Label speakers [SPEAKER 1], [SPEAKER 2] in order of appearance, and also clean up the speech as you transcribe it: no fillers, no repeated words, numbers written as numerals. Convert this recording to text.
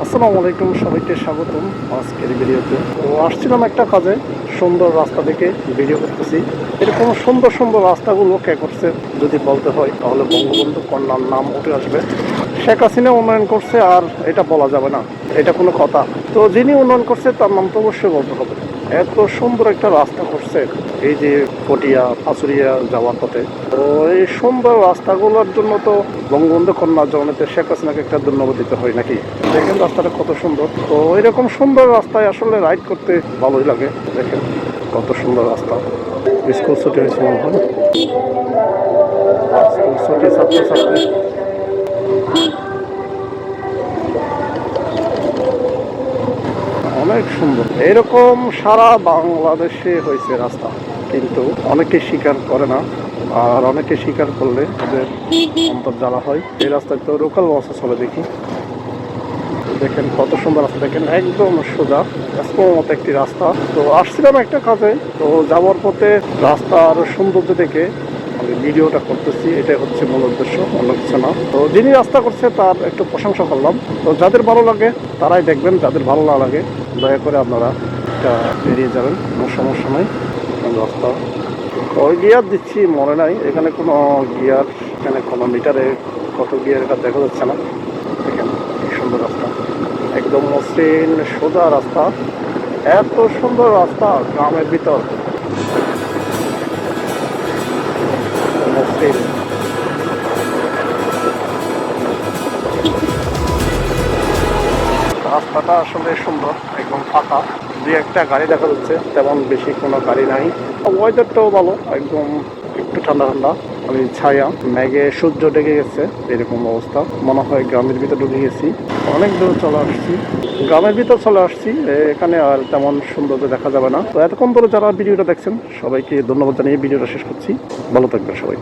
[SPEAKER 1] আসসালামু আলাইকুম, সবাইকে স্বাগতম আজকের ভিডিওতে। তো আসছিলাম একটা কাজে, সুন্দর রাস্তা দেখে ভিডিও করতেছি। এরকম সুন্দর সুন্দর রাস্তাগুলো কে করছে যদি বলতে হয় তাহলে বঙ্গবন্ধু কন্যার নাম উঠে আসবে। শেখ হাসিনা উন্নয়ন করছে আর এটা বলা যাবে না, এটা কোনো কথা? তো যিনি উন্নয়ন করছে তার নাম তো অবশ্যই বলতে হবে। এত সুন্দর একটা রাস্তা করছে এই যে পটিয়া আচুরিয়া যাওয়ার পথে। তো এই সুন্দর রাস্তাগুলোর জন্য তো বঙ্গবন্ধু কন্যা জননেত্রী শেখ হাসিনাকে একটা ধন্যবাদ দিতে হয় নাকি? দেখেন রাস্তাটা কত সুন্দর। তো এরকম সুন্দর রাস্তায় আসলে রাইড করতে ভালোই লাগে। দেখেন কত সুন্দর রাস্তা। স্কুল ছুটি হয়েছে মনে হয়, স্কুল ছুটি, ছাত্রছাত্রী। অনেক সুন্দর। এরকম সারা বাংলাদেশে হয়েছে রাস্তা, কিন্তু অনেকে স্বীকার করে না। আর অনেকে স্বীকার করলে ওদের অন্তর জ্বালা হয়। এই রাস্তায় তো লোকাল বাসও চলে দেখি। দেখেন কত সুন্দর রাস্তা, দেখেন একদম সোজা মতো একটি রাস্তা। তো আসছিলাম একটা কাজে, তো যাওয়ার পথে রাস্তার সৌন্দর্য দেখে আমি ভিডিওটা করতেছি, এটাই হচ্ছে মূল উদ্দেশ্য, অন্য কিছু না। তো যিনি রাস্তা করছে তার একটু প্রশংসা করলাম। তো যাদের ভালো লাগে তারাই দেখবেন, যাদের ভালো না লাগে দয়া করে আপনারা এটা এড়িয়ে যাবেন, কোনো সমস্যা নাই। রাস্তা ওই গিয়ার দিচ্ছি মনে নাই, এখানে কোনো গিয়ার, এখানে কোনো মিটারে কত গিয়ার এটা দেখা যাচ্ছে না। দেখেন কি সুন্দর রাস্তা, একদম মসৃণ সোজা রাস্তা। এত সুন্দর রাস্তা গ্রামের ভিতর, মসৃণ। রাস্তাটা আসলে সুন্দর, একদম ফাঁকা। দুই একটা গাড়ি দেখা যাচ্ছে, তেমন বেশি কোনো গাড়ি নাই। ওয়েদারটাও ভালো, একদম একটু ঠান্ডা ঠান্ডা। আমি ছায়া, মেঘে সূর্য ডেকে গেছে, এরকম অবস্থা। মনে হয় গ্রামের ভিতর ঢুকে গেছি। অনেক দূর চলে আসছি, গ্রামের ভিতর চলে আসছি। এখানে আর তেমন সৌন্দর্য দেখা যাবে না। তো এতক্ষণ ধরে যারা ভিডিওটা দেখছেন সবাইকে ধন্যবাদ জানিয়ে ভিডিওটা শেষ করছি। ভালো থাকবেন সবাই।